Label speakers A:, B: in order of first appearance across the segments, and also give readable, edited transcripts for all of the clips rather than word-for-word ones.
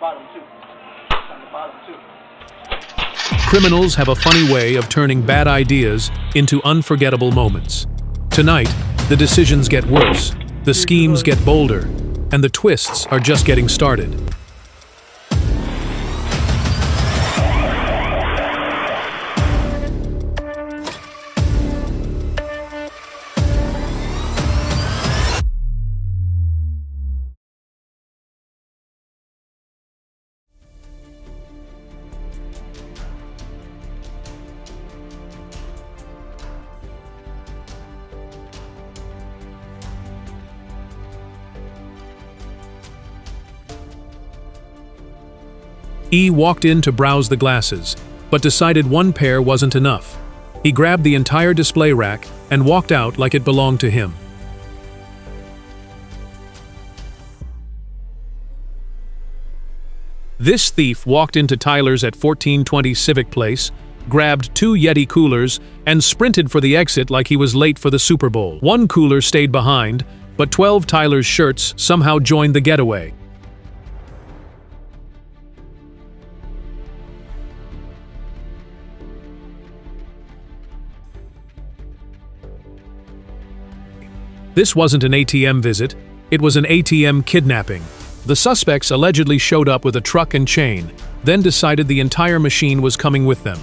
A: bottom too. On the bottom too.
B: Criminals have a funny way of turning bad ideas into unforgettable moments. Tonight, the decisions get worse, the schemes get bolder, and the twists are just getting started. E walked in to browse the glasses, but decided one pair wasn't enough. He grabbed the entire display rack and walked out like it belonged to him. This thief walked into Tyler's at 1420 Civic Place, grabbed 2 Yeti coolers, and sprinted for the exit like he was late for the Super Bowl. 1 cooler stayed behind, but 12 Tyler's shirts somehow joined the getaway. This wasn't an ATM visit, it was an ATM kidnapping. The suspects allegedly showed up with a truck and chain, then decided the entire machine was coming with them.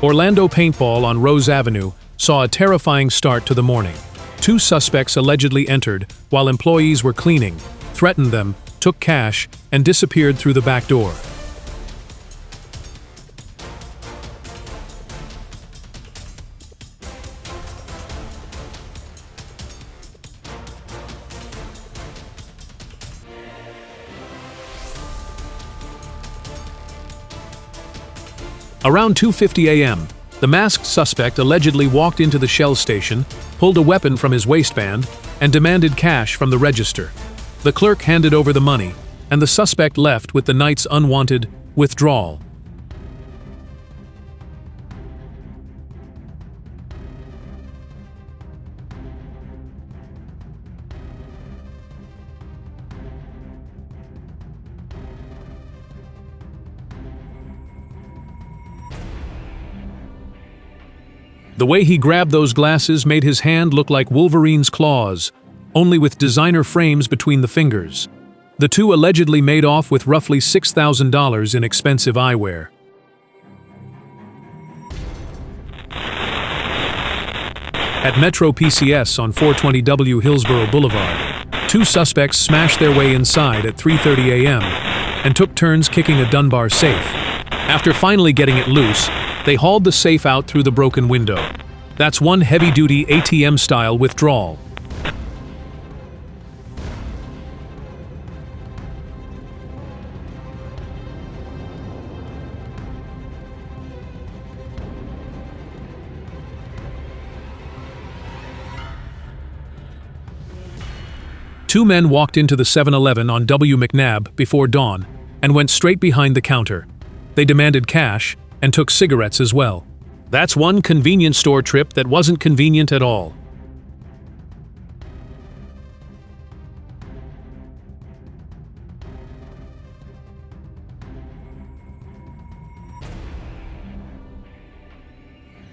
B: Orlando Paintball on Rose Avenue saw a terrifying start to the morning. 2 suspects allegedly entered while employees were cleaning, threatened them, took cash, and disappeared through the back door. Around 2:50 a.m., the masked suspect allegedly walked into the Shell station, pulled a weapon from his waistband, and demanded cash from the register. The clerk handed over the money, and the suspect left with the night's unwanted withdrawal. The way he grabbed those glasses made his hand look like Wolverine's claws, only with designer frames between the fingers. The 2 allegedly made off with roughly $6,000 in expensive eyewear. At Metro PCS on 420W Hillsborough Boulevard, 2 suspects smashed their way inside at 3:30 a.m. and took turns kicking a Dunbar safe. After finally getting it loose, they hauled the safe out through the broken window. That's one heavy-duty ATM-style withdrawal. Two men walked into the 7-Eleven on W. McNabb before dawn and went straight behind the counter. They demanded cash and took cigarettes as well. That's one convenience store trip that wasn't convenient at all.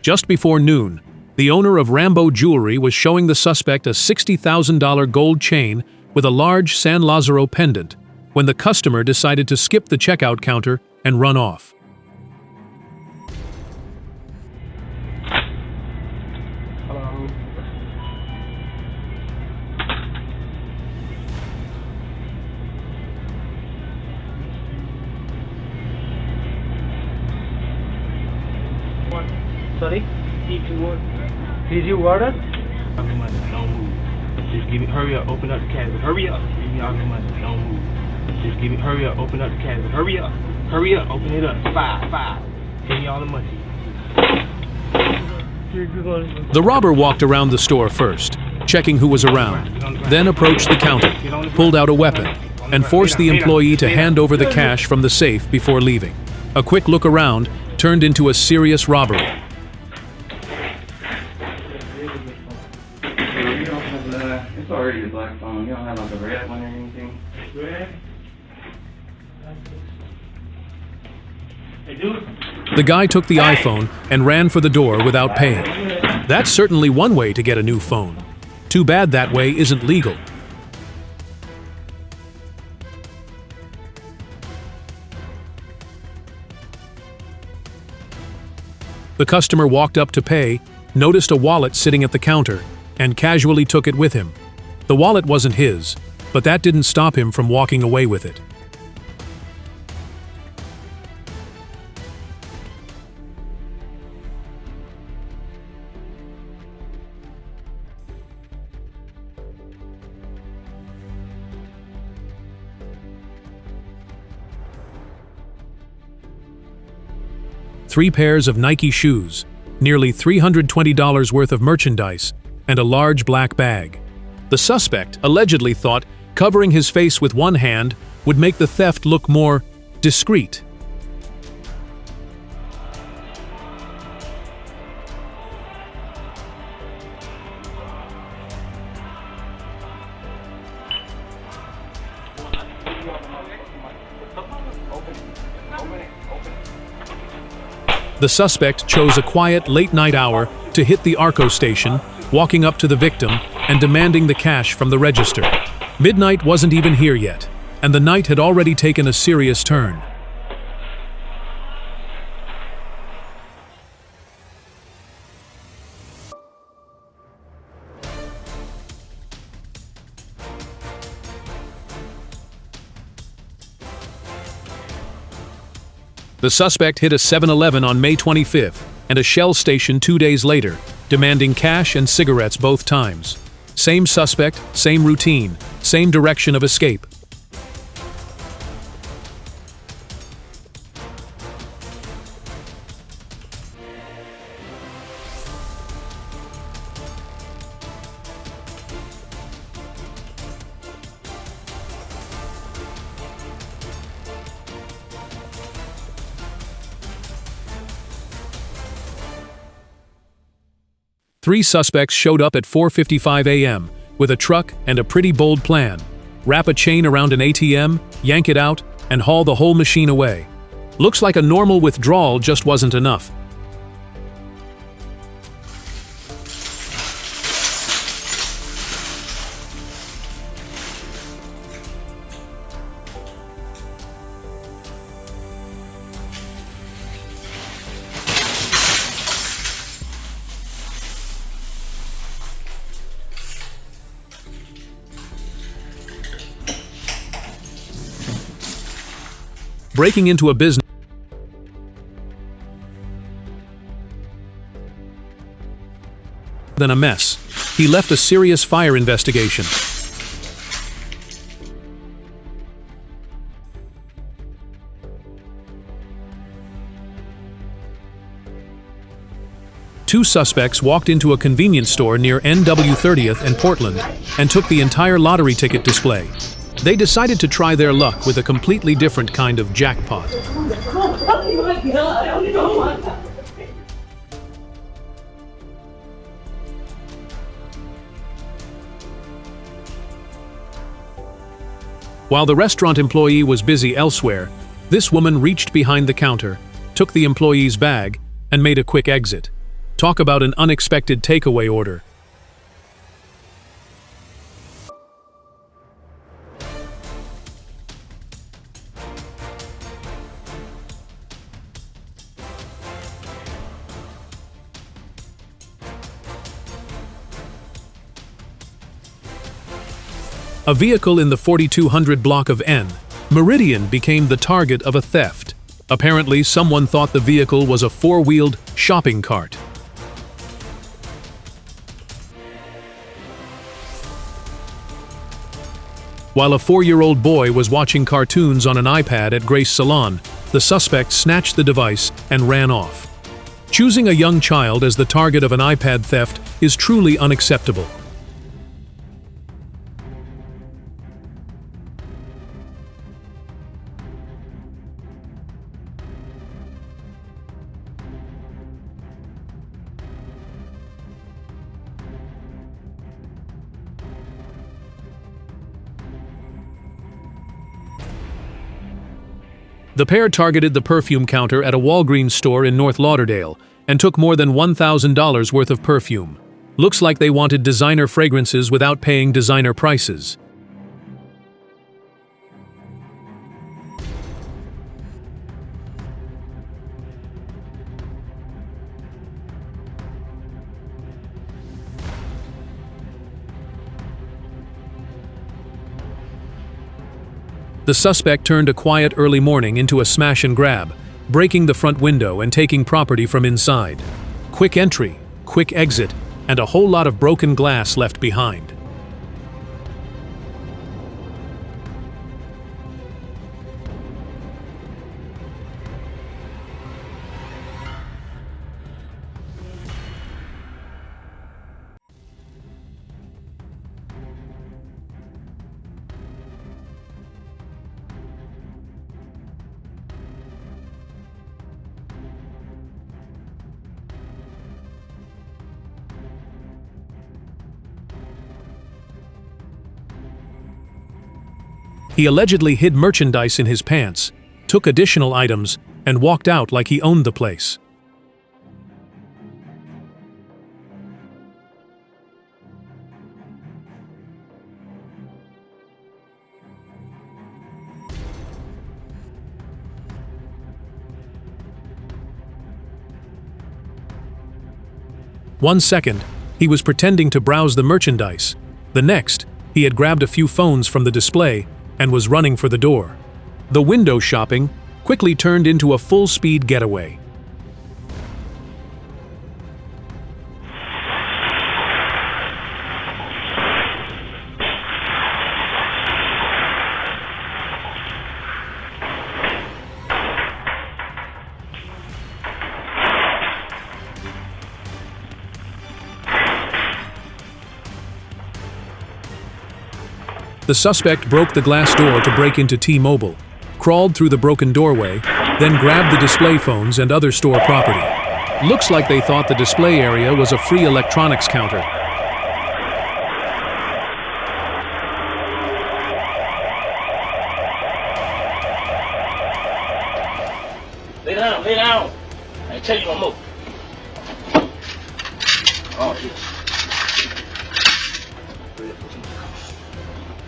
B: Just before noon, the owner of Rambo Jewelry was showing the suspect a $60,000 gold chain with a large San Lazaro pendant when the customer decided to skip the checkout counter and run off.
A: Sorry? Did you order?
C: Don't move. Just give me, hurry up, open up the cabinet. Hurry up, give me all the money. Don't move. Just give me, hurry up, open up the cabinet. Hurry up, open it up. Five. Give me all the money.
B: The robber walked around the store first, checking who was around, then approached the counter, pulled out a weapon, and forced the employee to hand over the cash from the safe before leaving. A quick look around turned into a serious robbery.
D: It's already a black phone. You don't have like a red one or anything?
C: Red? Hey, dude.
B: The guy took the iPhone and ran for the door without paying. That's certainly one way to get a new phone. Too bad that way isn't legal. The customer walked up to pay, noticed a wallet sitting at the counter, and casually took it with him. The wallet wasn't his, but that didn't stop him from walking away with it. Three pairs of Nike shoes, nearly $320 worth of merchandise, and a large black bag. The suspect allegedly thought covering his face with one hand would make the theft look more discreet. The suspect chose a quiet, late-night hour to hit the Arco station, walking up to the victim and demanding the cash from the register. Midnight wasn't even here yet, and the night had already taken a serious turn. The suspect hit a 7-Eleven on May 25th and a Shell station 2 days later, demanding cash and cigarettes both times. Same suspect, same routine, same direction of escape. Three suspects showed up at 4:55 a.m. with a truck and a pretty bold plan. Wrap a chain around an ATM, yank it out, and haul the whole machine away. Looks like a normal withdrawal just wasn't enough. Breaking into a business than a mess. He left a serious fire investigation. Two suspects walked into a convenience store near NW 30th and Portland and took the entire lottery ticket display. They decided to try their luck with a completely different kind of jackpot. While the restaurant employee was busy elsewhere, this woman reached behind the counter, took the employee's bag, and made a quick exit. Talk about an unexpected takeaway order. A vehicle in the 4200 block of N, Meridian became the target of a theft. Apparently, someone thought the vehicle was a four-wheeled shopping cart. While a 4-year-old boy was watching cartoons on an iPad at Grace Salon, the suspect snatched the device and ran off. Choosing a young child as the target of an iPad theft is truly unacceptable. The pair targeted the perfume counter at a Walgreens store in North Lauderdale and took more than $1,000 worth of perfume. Looks like they wanted designer fragrances without paying designer prices. The suspect turned a quiet early morning into a smash and grab, breaking the front window and taking property from inside. Quick entry, quick exit, and a whole lot of broken glass left behind. He allegedly hid merchandise in his pants, took additional items, and walked out like he owned the place. One second, he was pretending to browse the merchandise. The next, he had grabbed a few phones from the display and was running for the door. The window shopping quickly turned into a full-speed getaway. The suspect broke the glass door to break into T-Mobile, crawled through the broken doorway, then grabbed the display phones and other store property. Looks like they thought the display area was a free electronics counter.
A: Lay down, lay down. I tell you no more. Oh, shit.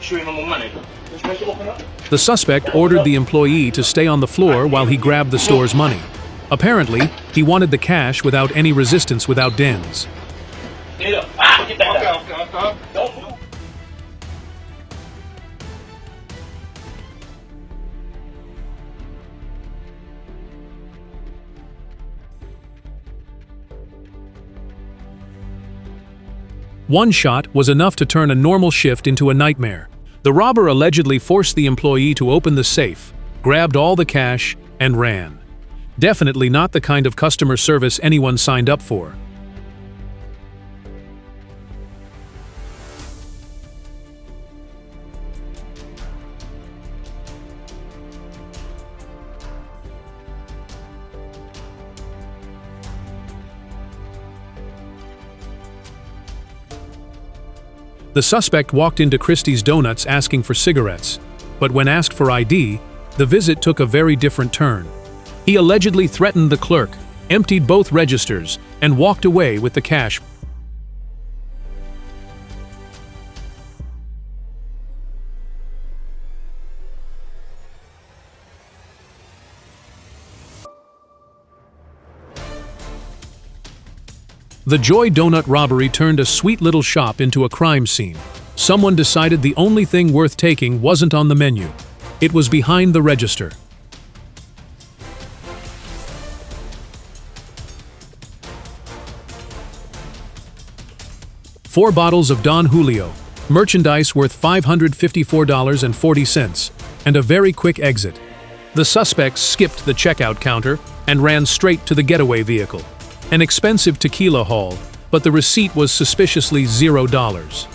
A: Sure ain't no more money.
B: The suspect ordered the employee to stay on the floor while he grabbed the store's money. Apparently, he wanted the cash without any resistance without dens.
A: Get up. Ah, get back down. Okay. Don't move.
B: One shot was enough to turn a normal shift into a nightmare. The robber allegedly forced the employee to open the safe, grabbed all the cash, and ran. Definitely not the kind of customer service anyone signed up for. The suspect walked into Christie's Donuts asking for cigarettes, but when asked for ID, the visit took a very different turn. He allegedly threatened the clerk, emptied both registers, and walked away with the cash. The Joy Donut robbery turned a sweet little shop into a crime scene. Someone decided the only thing worth taking wasn't on the menu. It was behind the register. Four bottles of Don Julio, merchandise worth $554.40, and a very quick exit. The suspects skipped the checkout counter and ran straight to the getaway vehicle. An expensive tequila haul, but the receipt was suspiciously $0.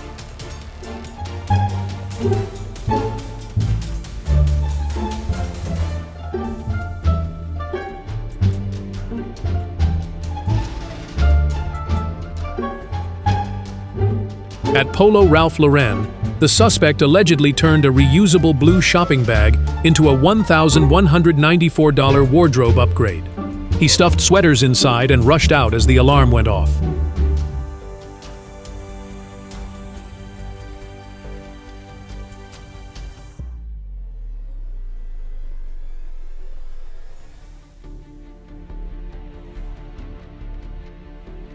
B: At Polo Ralph Lauren, the suspect allegedly turned a reusable blue shopping bag into a $1,194 wardrobe upgrade. He stuffed sweaters inside and rushed out as the alarm went off.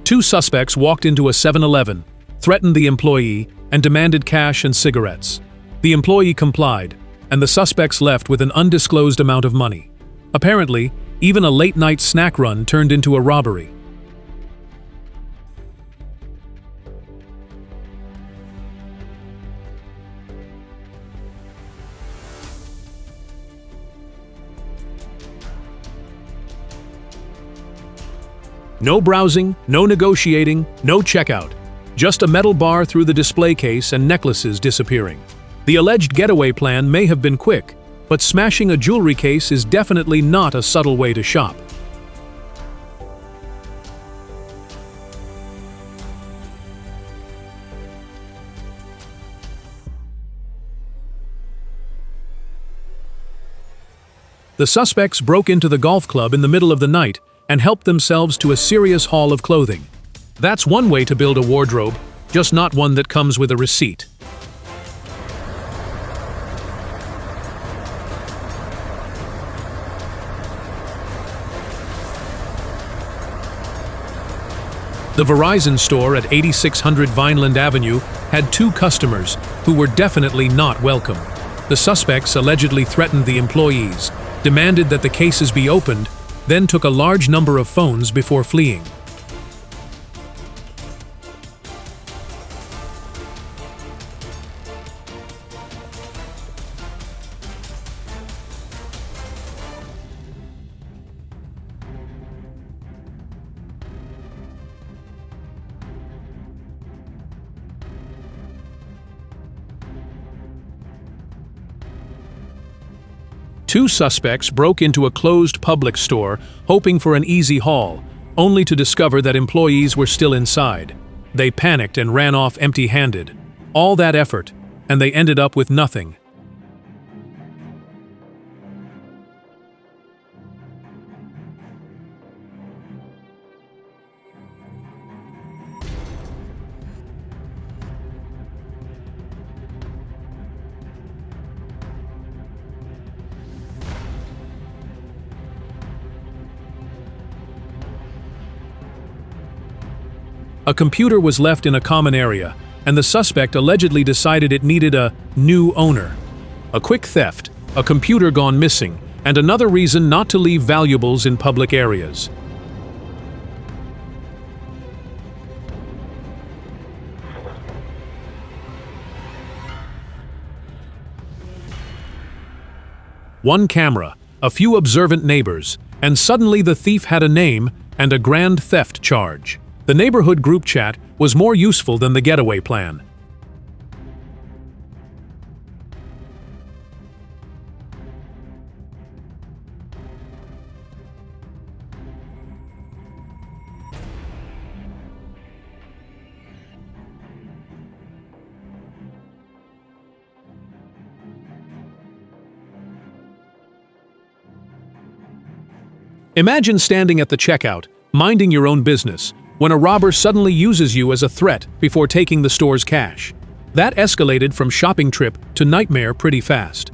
B: Two suspects walked into a 7-Eleven, threatened the employee, and demanded cash and cigarettes. The employee complied, and the suspects left with an undisclosed amount of money. Apparently, even a late-night snack run turned into a robbery. No browsing, no negotiating, no checkout. Just a metal bar through the display case and necklaces disappearing. The alleged getaway plan may have been quick, but smashing a jewelry case is definitely not a subtle way to shop. The suspects broke into the golf club in the middle of the night and helped themselves to a serious haul of clothing. That's one way to build a wardrobe, just not one that comes with a receipt. The Verizon store at 8600 Vineland Avenue had two customers who were definitely not welcome. The suspects allegedly threatened the employees, demanded that the cases be opened, then took a large number of phones before fleeing. Two suspects broke into a closed public store, hoping for an easy haul, only to discover that employees were still inside. They panicked and ran off empty-handed. All that effort, and they ended up with nothing. A computer was left in a common area, and the suspect allegedly decided it needed a new owner. A quick theft, a computer gone missing, and another reason not to leave valuables in public areas. One camera, a few observant neighbors, and suddenly the thief had a name and a grand theft charge. The neighborhood group chat was more useful than the getaway plan. Imagine standing at the checkout, minding your own business, when a robber suddenly uses you as a threat before taking the store's cash. That escalated from shopping trip to nightmare pretty fast.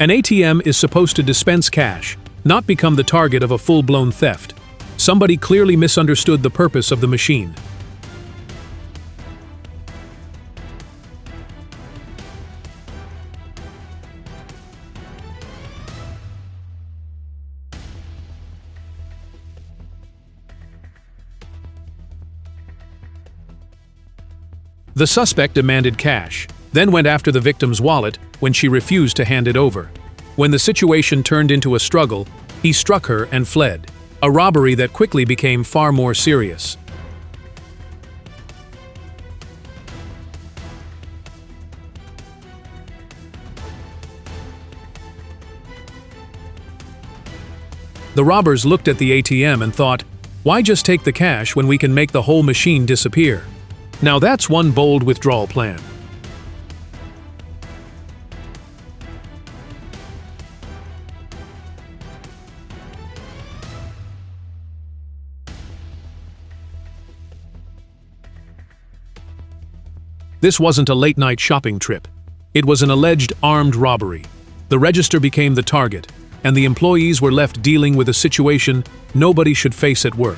B: An ATM is supposed to dispense cash, not become the target of a full-blown theft. Somebody clearly misunderstood the purpose of the machine. The suspect demanded cash, then went after the victim's wallet when she refused to hand it over. When the situation turned into a struggle, he struck her and fled, a robbery that quickly became far more serious. The robbers looked at the ATM and thought, why just take the cash when we can make the whole machine disappear? Now that's one bold withdrawal plan. This wasn't a late-night shopping trip. It was an alleged armed robbery. The register became the target, and the employees were left dealing with a situation nobody should face at work.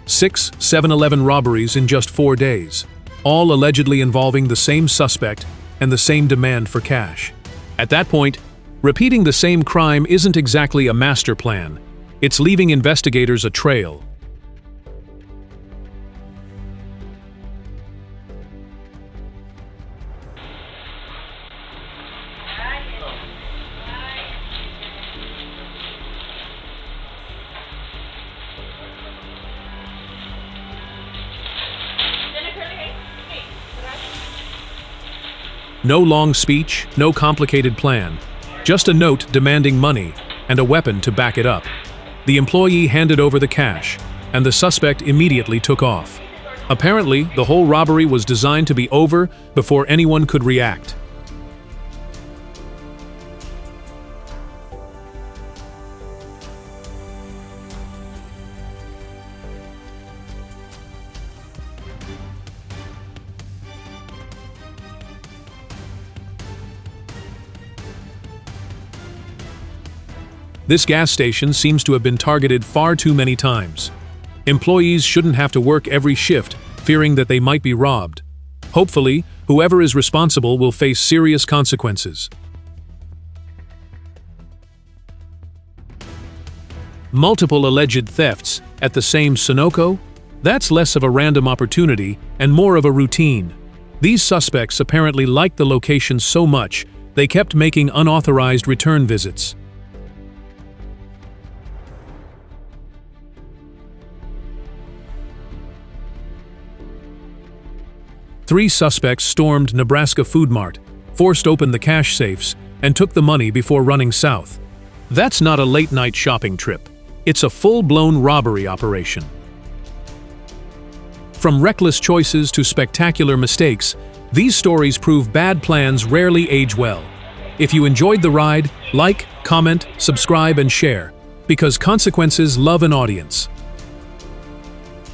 B: Six 7-Eleven robberies in just 4 days, all allegedly involving the same suspect and the same demand for cash. At that point, repeating the same crime isn't exactly a master plan. It's leaving investigators a trail. No long speech, no complicated plan. Just a note demanding money and a weapon to back it up. The employee handed over the cash, and the suspect immediately took off. Apparently, the whole robbery was designed to be over before anyone could react. This gas station seems to have been targeted far too many times. Employees shouldn't have to work every shift, fearing that they might be robbed. Hopefully, whoever is responsible will face serious consequences. Multiple alleged thefts at the same Sunoco? That's less of a random opportunity and more of a routine. These suspects apparently liked the location so much, they kept making unauthorized return visits. Three suspects stormed Nebraska Food Mart, forced open the cash safes, and took the money before running south. That's not a late-night shopping trip. It's a full-blown robbery operation. From reckless choices to spectacular mistakes, these stories prove bad plans rarely age well. If you enjoyed the ride, like, comment, subscribe, and share, because consequences love an audience.